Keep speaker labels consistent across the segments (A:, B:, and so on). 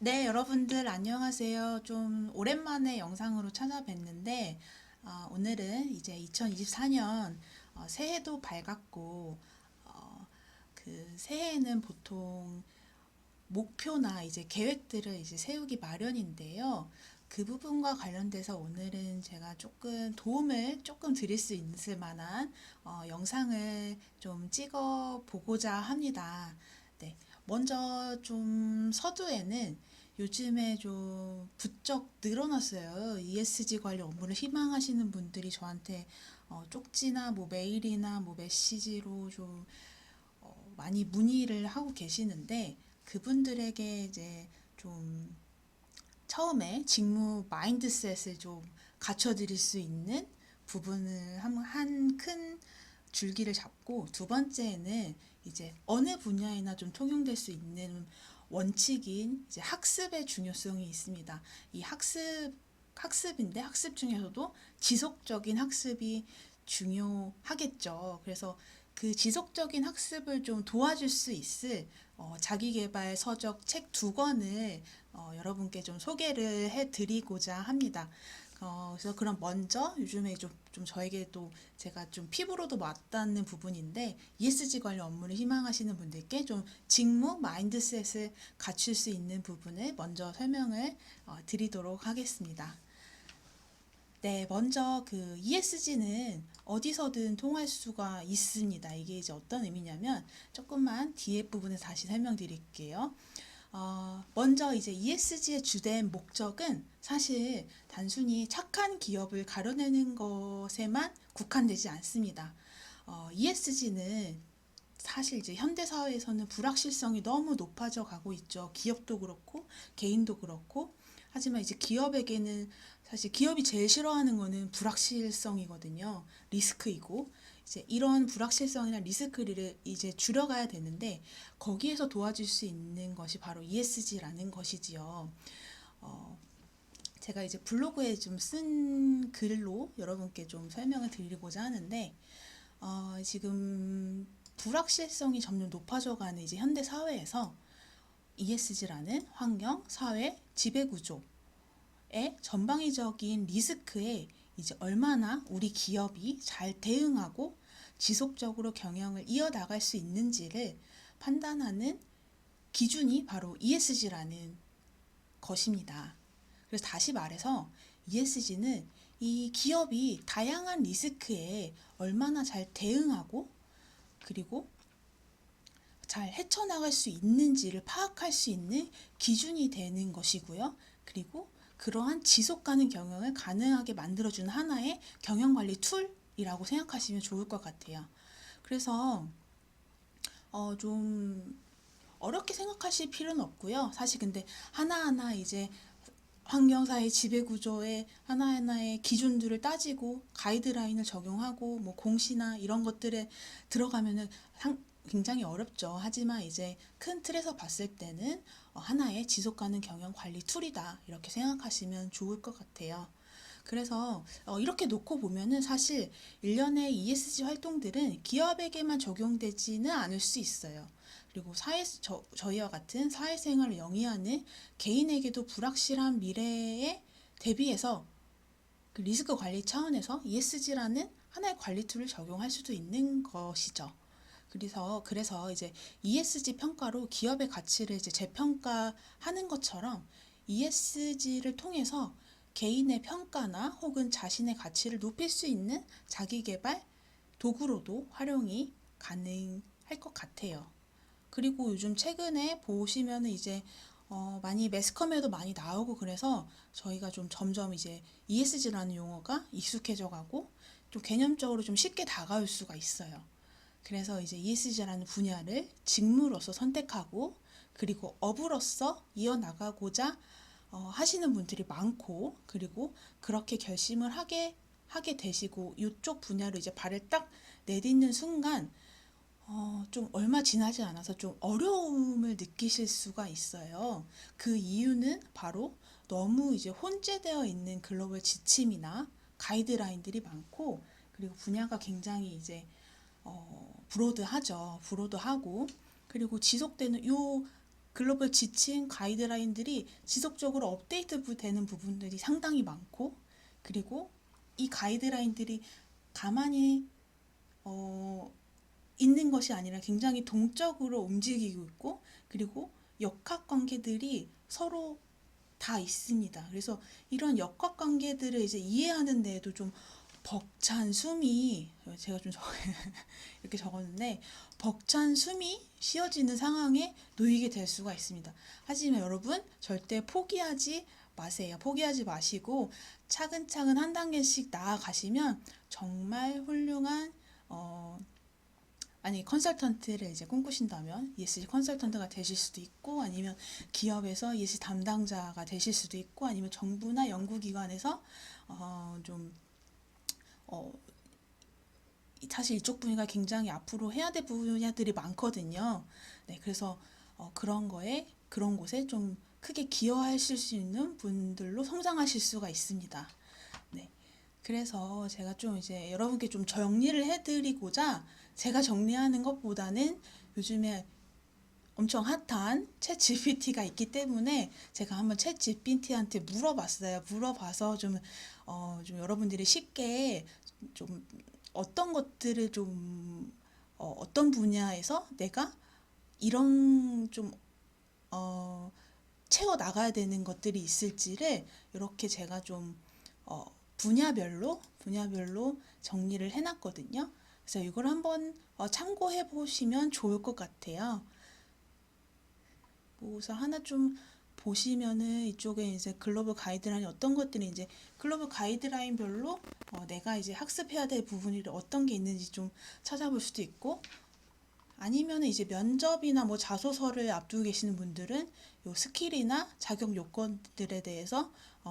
A: 네, 여러분들 안녕하세요. 좀 오랜만에 영상으로 찾아뵀는데, 오늘은 이제 2024년 새해도 밝았고, 그 새해에는 보통 목표나 이제 계획들을 이제 세우기 마련인데요. 그 부분과 관련돼서 오늘은 제가 조금 도움을 조금 드릴 수 있을 만한 영상을 좀 찍어 보고자 합니다. 네. 먼저 좀 서두에는 요즘에 좀 부쩍 늘어났어요. ESG 관련 업무를 희망하시는 분들이 저한테 쪽지나 뭐 메일이나 뭐 메시지로 좀 많이 문의를 하고 계시는데 그분들에게 이제 좀 처음에 직무 마인드셋을 좀 갖춰드릴 수 있는 부분을 한 큰 줄기를 잡고 두 번째는 이제 어느 분야에나 좀 통용될 수 있는 원칙인 이제 학습의 중요성이 있습니다. 이 학습인데 학습 중에서도 지속적인 학습이 중요하겠죠. 그래서 그 지속적인 학습을 좀 도와줄 수 있을 자기계발 서적 책 두 권을 여러분께 좀 소개를 해드리고자 합니다. 그래서 그럼 먼저 요즘에 좀 저에게도 제가 좀 피부로도 와닿는 부분인데 ESG 관련 업무를 희망하시는 분들께 좀 직무 마인드셋을 갖출 수 있는 부분을 먼저 설명을 드리도록 하겠습니다. 네, 먼저 그 ESG는 어디서든 통할 수가 있습니다. 이게 이제 어떤 의미냐면 조금만 뒤에 부분을 다시 설명드릴게요. 먼저 이제 ESG의 주된 목적은 사실 단순히 착한 기업을 가려내는 것에만 국한되지 않습니다. ESG는 사실 이제 현대 사회에서는 불확실성이 너무 높아져 가고 있죠. 기업도 그렇고 개인도 그렇고. 하지만 이제 기업에게는 사실 기업이 제일 싫어하는 거는 불확실성이거든요. 리스크이고. 이제 이런 불확실성이나 리스크를 이제 줄여가야 되는데 거기에서 도와줄 수 있는 것이 바로 ESG라는 것이지요. 어, 제가 이제 블로그에 좀 쓴 글로 여러분께 좀 설명을 드리고자 하는데 지금 불확실성이 점점 높아져가는 이제 현대 사회에서 ESG라는 환경, 사회, 지배구조의 전방위적인 리스크에 이제 얼마나 우리 기업이 잘 대응하고 지속적으로 경영을 이어나갈 수 있는지를 판단하는 기준이 바로 ESG라는 것입니다. 그래서 다시 말해서 ESG는 이 기업이 다양한 리스크에 얼마나 잘 대응하고 그리고 잘 헤쳐나갈 수 있는지를 파악할 수 있는 기준이 되는 것이고요. 그리고 그러한 지속 가능 경영을 가능하게 만들어주는 하나의 경영관리 툴이라고 생각하시면 좋을 것 같아요. 그래서 좀 어렵게 생각하실 필요는 없고요. 사실 근데 하나하나 이제 환경사회 지배구조의 하나하나의 기준들을 따지고 가이드라인을 적용하고 뭐 공시나 이런 것들에 들어가면은 굉장히 어렵죠. 하지만 이제 큰 틀에서 봤을 때는 하나의 지속가능 경영 관리 툴이다 이렇게 생각하시면 좋을 것 같아요. 그래서 이렇게 놓고 보면은 사실 일련의 ESG 활동들은 기업에게만 적용되지는 않을 수 있어요. 그리고 저희와 같은 사회생활을 영위하는 개인에게도 불확실한 미래에 대비해서 그 리스크 관리 차원에서 ESG라는 하나의 관리 툴을 적용할 수도 있는 것이죠. 그래서 이제 ESG 평가로 기업의 가치를 이제 재평가하는 것처럼 ESG를 통해서 개인의 평가나 혹은 자신의 가치를 높일 수 있는 자기 개발 도구로도 활용이 가능할 것 같아요. 그리고 요즘 최근에 보시면은 이제 많이 매스컴에도 많이 나오고 그래서 저희가 좀 점점 이제 ESG라는 용어가 익숙해져 가고 좀 개념적으로 좀 쉽게 다가올 수가 있어요. 그래서 이제 ESG라는 분야를 직무로서 선택하고 그리고 업으로서 이어나가고자 하시는 분들이 많고 그리고 그렇게 결심을 하게 되시고 이쪽 분야로 이제 발을 딱 내딛는 순간 좀 얼마 지나지 않아서 좀 어려움을 느끼실 수가 있어요. 그 이유는 바로 너무 이제 혼재되어 있는 글로벌 지침이나 가이드라인들이 많고 그리고 분야가 굉장히 이제 브로드하죠. 브로드하고 그리고 지속되는 요 글로벌 지침 가이드라인들이 지속적으로 업데이트 되는 부분들이 상당히 많고, 그리고 이 가이드라인들이 가만히 있는 것이 아니라 굉장히 동적으로 움직이고 있고, 그리고 역학 관계들이 서로 다 있습니다. 그래서 이런 역학 관계들을 이제 이해하는 데에도 좀 벅찬 숨이, 제가 좀 이렇게 적었는데, 벅찬 숨이 쉬어지는 상황에 놓이게 될 수가 있습니다. 하지만 여러분, 절대 포기하지 마세요. 포기하지 마시고 차근차근 한 단계씩 나아가시면 정말 훌륭한 컨설턴트를 이제 꿈꾸신다면 ESG 컨설턴트가 되실 수도 있고, 아니면 기업에서 ESG 담당자가 되실 수도 있고, 아니면 정부나 연구기관에서 좀 사실 이쪽 분야가 굉장히 앞으로 해야 될 분야들이 많거든요. 네, 그래서 그런 곳에 좀 크게 기여하실 수 있는 분들로 성장하실 수가 있습니다. 네, 그래서 제가 좀 이제 여러분께 좀 정리를 해드리고자, 제가 정리하는 것보다는 요즘에 엄청 핫한 챗 GPT가 있기 때문에 제가 한번 챗 GPT한테 물어봤어요. 물어봐서 좀 여러분들이 쉽게 좀 어떤 것들을 어떤 분야에서 내가 이런 채워 나가야 되는 것들이 있을지를 이렇게 제가 어, 분야별로 정리를 해놨거든요. 그래서 이걸 한번 참고해 보시면 좋을 것 같아요. 그래서 하나 좀 보시면은 이쪽에 이제 글로벌 가이드라인 어떤 것들이 이제 글로벌 가이드라인별로 내가 이제 학습해야 될 부분이 어떤 게 있는지 좀 찾아볼 수도 있고, 아니면은 이제 면접이나 뭐 자소서를 앞두고 계시는 분들은 요 스킬이나 자격 요건들에 대해서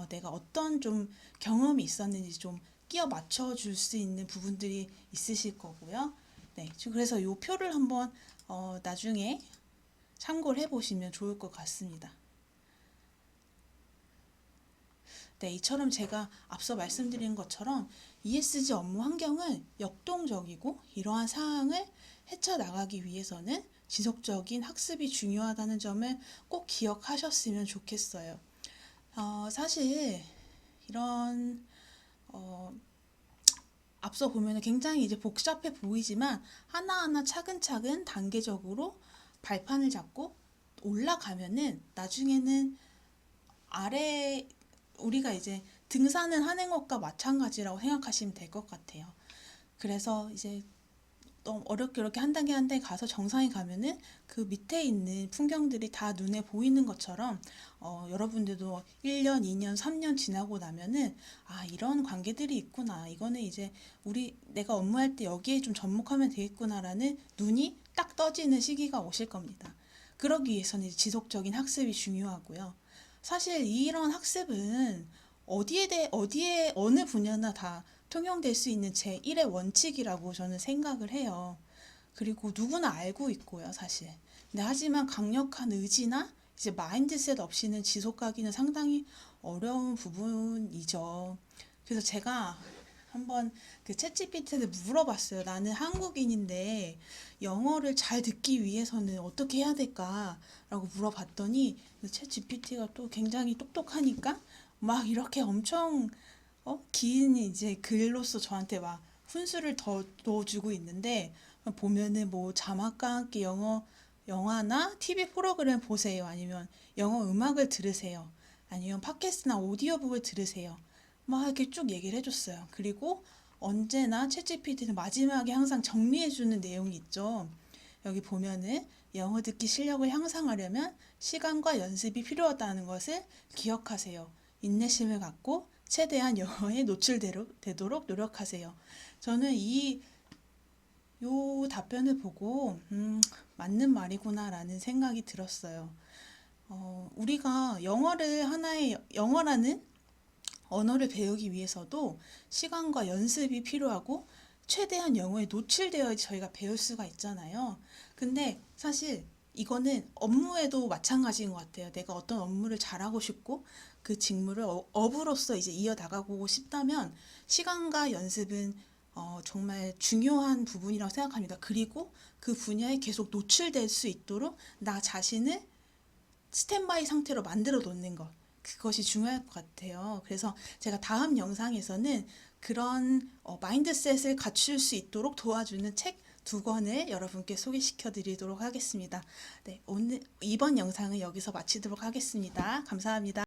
A: 내가 어떤 좀 경험이 있었는지 좀 끼워 맞춰 줄 수 있는 부분들이 있으실 거고요. 네, 그래서 요 표를 한번 나중에 참고를 해보시면 좋을 것 같습니다. 네, 이처럼 제가 앞서 말씀드린 것처럼 ESG 업무 환경은 역동적이고, 이러한 사항을 헤쳐나가기 위해서는 지속적인 학습이 중요하다는 점을 꼭 기억하셨으면 좋겠어요. 사실 이런 앞서 보면 굉장히 이제 복잡해 보이지만 하나하나 차근차근 단계적으로 발판을 잡고 올라가면은 나중에는 아래 우리가 이제 등산을 하는 것과 마찬가지라고 생각하시면 될 것 같아요. 그래서 이제 너무 어렵게 이렇게 한 단계 한 단계 가서 정상에 가면은 그 밑에 있는 풍경들이 다 눈에 보이는 것처럼 여러분들도 1년, 2년, 3년 지나고 나면은 이런 관계들이 있구나. 이거는 이제 내가 업무할 때 여기에 좀 접목하면 되겠구나라는 눈이 딱 떠지는 시기가 오실 겁니다. 그러기 위해서는 지속적인 학습이 중요하고요. 사실 이런 학습은 어디에 어느 분야나 다 통용될 수 있는 제1의 원칙이라고 저는 생각을 해요. 그리고 누구나 알고 있고요, 사실. 근데 하지만 강력한 의지나 이제 마인드셋 없이는 지속하기는 상당히 어려운 부분이죠. 그래서 제가 한번 그 챗GPT한테 물어봤어요. 나는 한국인인데 영어를 잘 듣기 위해서는 어떻게 해야 될까라고 물어봤더니 챗GPT가 또 굉장히 똑똑하니까 막 이렇게 엄청 긴 이제 글로서 저한테 막 훈수를 더 넣어주고 있는데, 보면은 뭐 자막과 함께 영화나 TV 프로그램 보세요. 아니면 영어 음악을 들으세요. 아니면 팟캐스트나 오디오북을 들으세요. 막 이렇게 쭉 얘기를 해줬어요. 그리고 언제나 챗GPT는 마지막에 항상 정리해주는 내용이 있죠. 여기 보면은 영어 듣기 실력을 향상하려면 시간과 연습이 필요하다는 것을 기억하세요. 인내심을 갖고 최대한 영어에 노출되도록 노력하세요. 저는 요 답변을 보고 맞는 말이구나라는 생각이 들었어요. 우리가 영어라는 언어를 배우기 위해서도 시간과 연습이 필요하고 최대한 영어에 노출되어야지 저희가 배울 수가 있잖아요. 근데 사실 이거는 업무에도 마찬가지인 것 같아요. 내가 어떤 업무를 잘하고 싶고 그 직무를 업으로서 이제 이어나가고 싶다면 시간과 연습은 정말 중요한 부분이라고 생각합니다. 그리고 그 분야에 계속 노출될 수 있도록 나 자신을 스탠바이 상태로 만들어 놓는 것. 그것이 중요할 것 같아요. 그래서 제가 다음 영상에서는 그런 마인드셋을 갖출 수 있도록 도와주는 책 두 권을 여러분께 소개시켜 드리도록 하겠습니다. 네, 오늘 이번 영상은 여기서 마치도록 하겠습니다. 감사합니다.